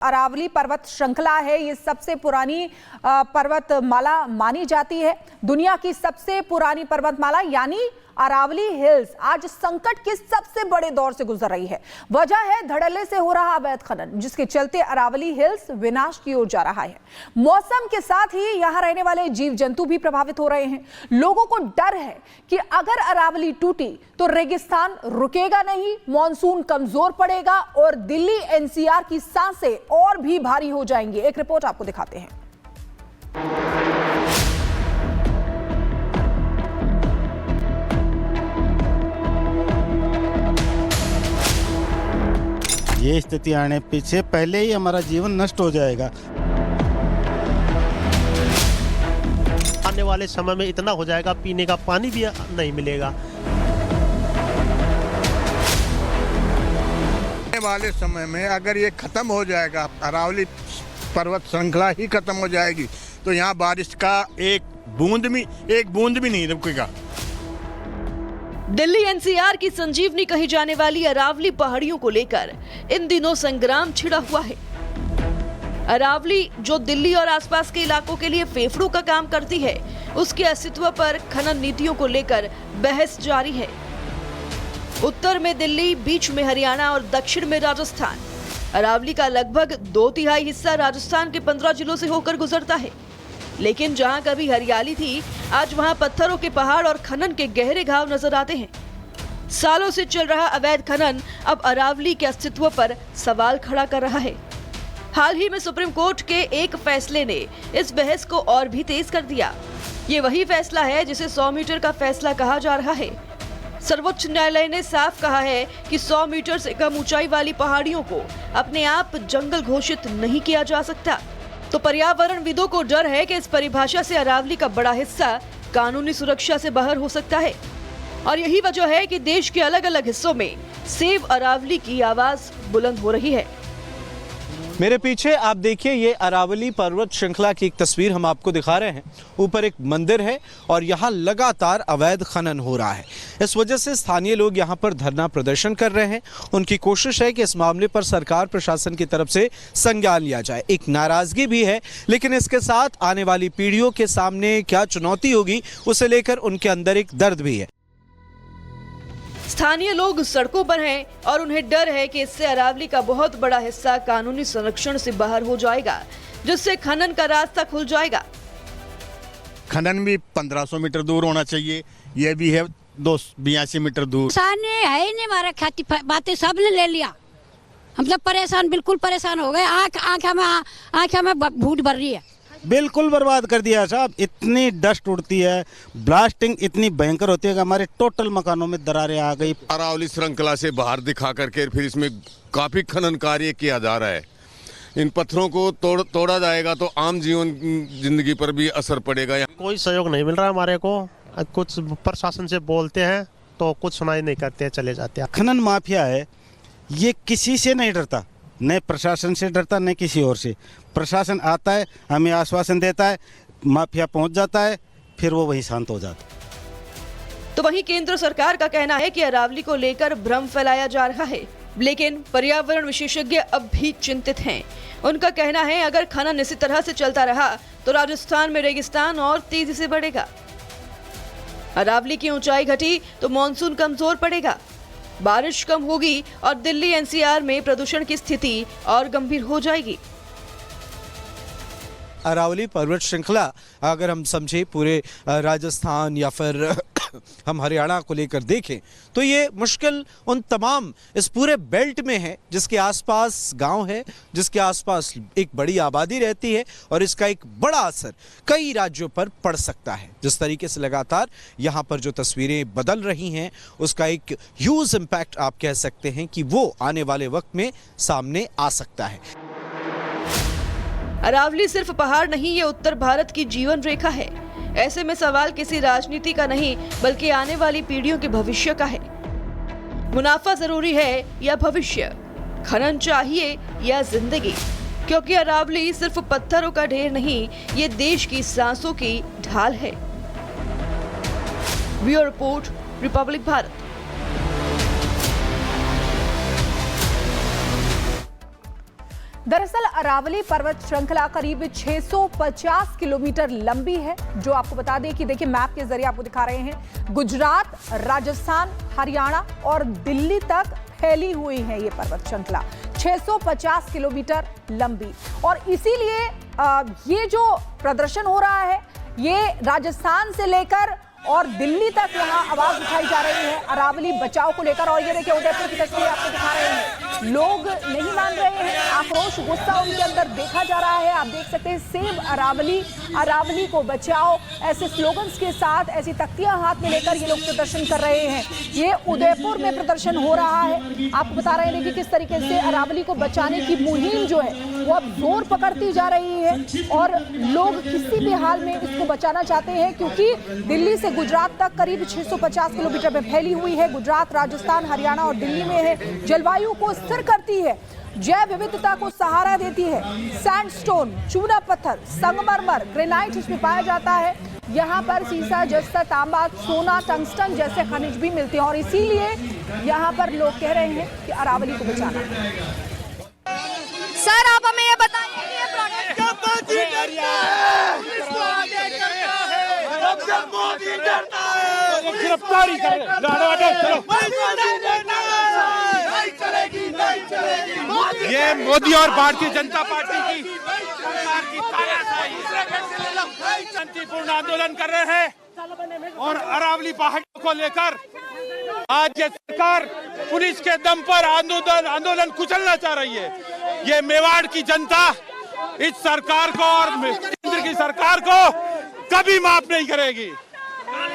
अरावली पर्वत श्रृंखला है, ये सबसे पुरानी पर्वतमाला मानी जाती है। दुनिया की सबसे पुरानी पर्वतमाला यानी अरावली हिल्स आज संकट के सबसे बड़े दौर से गुजर रही है। वजह है धड़ल्ले से हो रहा अवैध खनन, जिसके चलते अरावली हिल्स विनाश की ओर जा रहा है। मौसम के साथ ही यहां रहने वाले जीव जंतु भी प्रभावित हो रहे हैं। लोगों को डर है कि अगर अरावली टूटी तो रेगिस्तान रुकेगा नहीं, मॉनसून कमजोर पड़ेगा और दिल्ली एनसीआर की सांसें और भी भारी हो जाएंगी। एक रिपोर्ट आपको दिखाते हैं। ये स्थिति आने पीछे पहले ही हमारा जीवन नष्ट हो जाएगा। आने वाले समय में इतना हो जाएगा, पीने का पानी भी नहीं मिलेगा। आने वाले समय में अगर ये खत्म हो जाएगा, अरावली पर्वत श्रृंखला ही खत्म हो जाएगी, तो यहाँ बारिश का एक बूंद भी नहीं रुकेगा। दिल्ली एनसीआर की संजीवनी कही जाने वाली अरावली पहाड़ियों को लेकर इन दिनों संग्राम छिड़ा हुआ है। अरावली जो दिल्ली और आसपास के इलाकों के लिए फेफड़ों का काम करती है, उसके अस्तित्व पर खनन नीतियों को लेकर बहस जारी है। उत्तर में दिल्ली, बीच में हरियाणा और दक्षिण में राजस्थान। अरावली का लगभग 2/3 हिस्सा राजस्थान के 15 जिलों से होकर गुजरता है। लेकिन जहां कभी हरियाली थी, आज वहां पत्थरों के पहाड़ और खनन के गहरे घाव नजर आते हैं। सालों से चल रहा अवैध खनन अब अरावली के अस्तित्व पर सवाल खड़ा कर रहा है। हाल ही में सुप्रीम कोर्ट के एक फैसले ने इस बहस को और भी तेज कर दिया। ये वही फैसला है जिसे 100 मीटर का फैसला कहा जा रहा है। सर्वोच्च न्यायालय ने साफ कहा है कि 100 मीटर से कम ऊंचाई वाली पहाड़ियों को अपने आप जंगल घोषित नहीं किया जा सकता। तो पर्यावरणविदों को डर है कि इस परिभाषा से अरावली का बड़ा हिस्सा कानूनी सुरक्षा से बाहर हो सकता है। और यही वजह है कि देश के अलग अलग हिस्सों में सेव अरावली की आवाज बुलंद हो रही है। मेरे पीछे आप देखिए, ये अरावली पर्वत श्रृंखला की एक तस्वीर हम आपको दिखा रहे हैं। ऊपर एक मंदिर है और यहाँ लगातार अवैध खनन हो रहा है। इस वजह से स्थानीय लोग यहाँ पर धरना प्रदर्शन कर रहे हैं। उनकी कोशिश है कि इस मामले पर सरकार प्रशासन की तरफ से संज्ञान लिया जाए। एक नाराजगी भी है, लेकिन इसके साथ आने वाली पीढ़ियों के सामने क्या चुनौती होगी, उसे लेकर उनके अंदर एक दर्द भी है। स्थानीय लोग सड़कों पर हैं और उन्हें डर है कि इससे अरावली का बहुत बड़ा हिस्सा कानूनी संरक्षण से बाहर हो जाएगा, जिससे खनन का रास्ता खुल जाएगा। खनन भी 1500 मीटर दूर होना चाहिए, ये भी है 282 मीटर दूर। सामने है ही नहीं, हमारा खेती बातें सबने ले लिया। हम सब परेशान, बिल्कुल परेशान हो गए। आँख में भूत भर रही है। बिल्कुल बर्बाद कर दिया साहब। इतनी डस्ट उड़ती है, ब्लास्टिंग इतनी भयंकर होती है कि हमारे टोटल मकानों में दरारें आ गई। अरावली श्रृंखला से बाहर दिखा करके फिर इसमें काफी खनन कार्य किया जा रहा है। इन पत्थरों को तोड़ा जाएगा तो आम जीवन जिंदगी पर भी असर पड़ेगा। कोई सहयोग नहीं मिल रहा हमारे को। कुछ प्रशासन से बोलते हैं तो कुछ सुनाई नहीं करते, चले जाते हैं। खनन माफिया है, ये किसी से नहीं डरता, न प्रशासन से डरता न किसी और से। प्रशासन आता है, हमें आश्वासन देता है, माफिया पहुंच जाता है, फिर वो वही शांत हो जाता है। तो वहीं केंद्र सरकार का कहना है कि अरावली को लेकर भ्रम फैलाया जा रहा है, लेकिन पर्यावरण विशेषज्ञ अब भी चिंतित हैं। उनका कहना है अगर खनन इसी तरह से चलता रहा तो राजस्थान में रेगिस्तान और तेजी से बढ़ेगा। अरावली की ऊंचाई घटी तो मॉनसून कमजोर पड़ेगा, बारिश कम होगी और दिल्ली एनसीआर में प्रदूषण की स्थिति और गंभीर हो जाएगी। अरावली पर्वत श्रृंखला अगर हम समझे पूरे राजस्थान या फिर हम हरियाणा को लेकर देखें तो ये मुश्किल उन तमाम इस पूरे बेल्ट में है जिसके आसपास गांव है, जिसके आसपास एक बड़ी आबादी रहती है और इसका एक बड़ा असर कई राज्यों पर पड़ सकता है। जिस तरीके से लगातार यहाँ पर जो तस्वीरें बदल रही हैं, उसका एक ह्यूज इम्पैक्ट आप कह सकते हैं कि वो आने वाले वक्त में सामने आ सकता है। अरावली सिर्फ पहाड़ नहीं, ये उत्तर भारत की जीवन रेखा है। ऐसे में सवाल किसी राजनीति का नहीं, बल्कि आने वाली पीढ़ियों के भविष्य का है। मुनाफा जरूरी है या भविष्य, खनन चाहिए या जिंदगी? क्योंकि अरावली सिर्फ पत्थरों का ढेर नहीं, ये देश की सांसों की ढाल है। Bureau report, Republic Bharat. दरअसल अरावली पर्वत श्रृंखला करीब 650 किलोमीटर लंबी है, जो आपको बता दें कि देखिए मैप के जरिए आपको दिखा रहे हैं, गुजरात, राजस्थान, हरियाणा और दिल्ली तक फैली हुई है ये पर्वत श्रृंखला, 650 किलोमीटर लंबी। और इसीलिए ये जो प्रदर्शन हो रहा है, ये राजस्थान से लेकर और दिल्ली तक यहाँ आवाज उठाई जा रही है अरावली बचाओ को लेकर। और ये देखिए उदयपुर की तस्वीर आपको दिखा रहे हैं, लोग नहीं मान रहे हैं, आक्रोश गुस्सा उनके अंदर देखा जा रहा है। आप देख सकते हैं सेव अरावली, अरावली को बचाओ, ऐसे स्लोगन्स के साथ, ऐसी तख्तियां हाथ में लेकर ये लोग प्रदर्शन कर रहे हैं। ये उदयपुर में प्रदर्शन हो रहा है। आपको बता रहे हैं कि किस तरीके से अरावली को बचाने की मुहिम जो है वो अब जोर पकड़ती जा रही है और लोग किसी भी हाल में इसको बचाना चाहते हैं, क्योंकि दिल्ली से गुजरात तक करीब 650 किलोमीटर में फैली हुई है। गुजरात, राजस्थान, हरियाणा और दिल्ली में है। जलवायु को स्थिर करती है, जैव विविधता को सहारा देती है। सैंडस्टोन, चूना पत्थर, संगमरमर, ग्रेनाइट इसमें पाया जाता है। यहाँ पर सीसा, जस्ता, तांबा, सोना, टंगस्टन जैसे खनिज भी मिलते हैं और इसीलिए यहाँ पर लोग कह रहे हैं कि अरावली को बचाना। सर आप हमें ये बताइए कि ये प्रोडक्ट गिरफ्तारी करें, ये मोदी और भारतीय जनता पार्टी की सरकार की तानाशाही शांतिपूर्ण आंदोलन कर रहे हैं और अरावली पहाड़ियों को लेकर आज ये सरकार पुलिस के दम पर आंदोलन कुचलना चाह रही है। ये मेवाड़ की जनता इस सरकार को और केंद्र की सरकार को कभी माफ नहीं करेगी।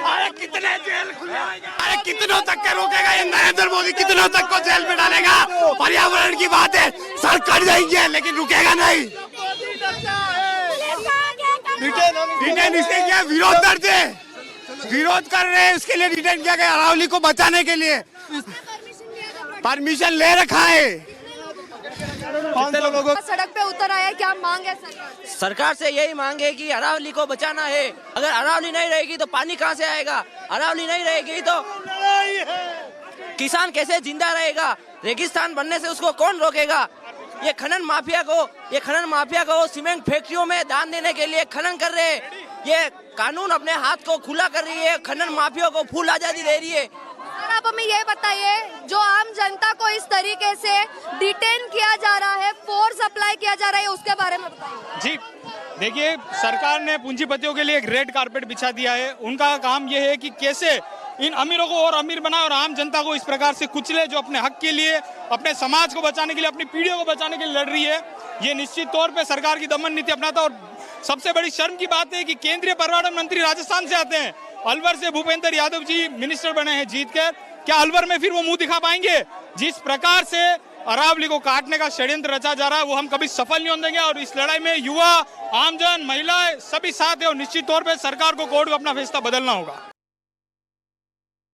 अरे कितने जेल अरे कितनों तक के रोकेगा ये नरेंद्र मोदी, कितनों तक को जेल में डालेगा। पर्यावरण की बात है, सर कर देंगे लेकिन रुकेगा नहीं। डिटेन इसलिए किया, विरोध दर्ज है, विरोध कर रहे हैं, इसके लिए डिटेन किया गया अरावली को बचाने के लिए। परमिशन ले रखा है। सड़क पे उतर आया, क्या मांग है सरकार से? यही मांग है कि अरावली को बचाना है। अगर अरावली नहीं रहेगी तो पानी कहाँ से आएगा? अरावली नहीं रहेगी तो किसान कैसे जिंदा रहेगा? रेगिस्तान बनने से उसको कौन रोकेगा? ये खनन माफिया को सीमेंट फैक्ट्रियों में दान देने के लिए खनन कर रहे हैं। ये कानून अपने हाथ को खुला कर रही है, खनन माफिया को फुल आजादी दे रही है। सर आप हमें ये बताइए, जो आम जनता को इस तरीके से डिटेन किया जा रहा है, फोर्स अप्लाई किया जा रहा है, उसके बारे में बताइए। जी देखिए, सरकार ने पूंजीपतियों के लिए एक रेड कारपेट बिछा दिया है। उनका काम यह है कि कैसे इन अमीरों को और अमीर बनाए और आम जनता को इस प्रकार से कुचले, जो अपने हक के लिए, अपने समाज को बचाने के लिए, अपनी पीढ़ियों को बचाने के लिए लड़ रही है। ये निश्चित तौर पे सरकार की दमन नीति अपनाता है। और सबसे बड़ी शर्म की बात है कि केंद्रीय पर्यावरण मंत्री राजस्थान से आते हैं। अलवर से भूपेंद्र यादव जी मिनिस्टर बने हैं जीत कर, क्या अलवर में फिर वो मुंह दिखा पाएंगे? जिस प्रकार से अरावली को काटने का षड्यंत्र रचा जा रहा है वो हम कभी सफल नहीं होने देंगे। और इस लड़ाई में युवा, आमजन, महिलाएं सभी साथ है और निश्चित तौर पे सरकार को कोर्ट को अपना फैसला बदलना होगा।